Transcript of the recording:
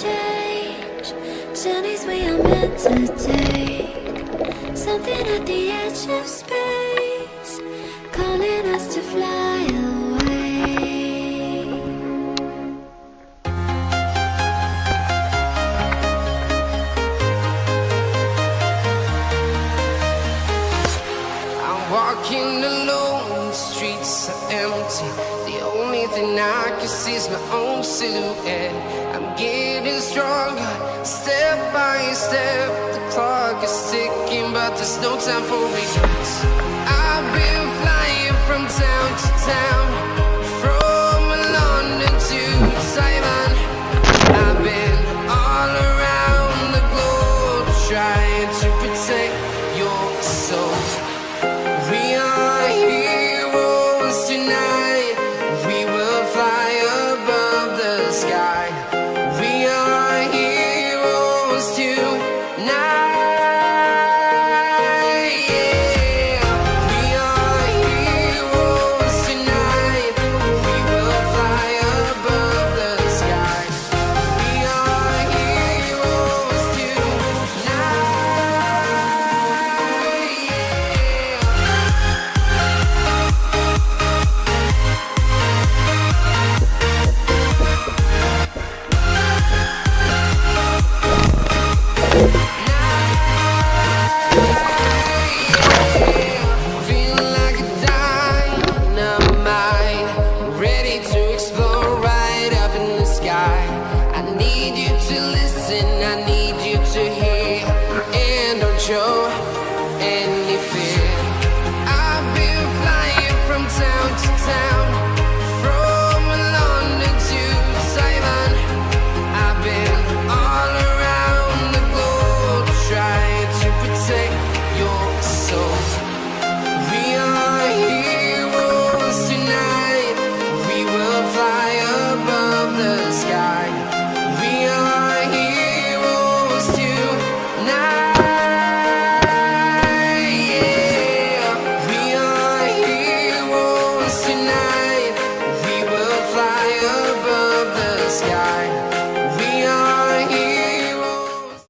change. Journeys we are meant to take. Something at the edge of space, calling us to fly away. I'm walking alone, the streets are empty. The only thing I can see is my own silhouette. I'm getting stronger, step by step. The clock is ticking, but there's no time for regrets. I've been flying from town to town, from London to Taiwan. I've been all around the globe, trying to protect your soul. We are heroes tonight. We will fly above the sky. We are heroes tonight. Yeah. We are heroes tonight. We will fly above the sky. We are heroes tonight. Feeling like a dynamite, ready to explode right up in the sky. I need you to listen, I need you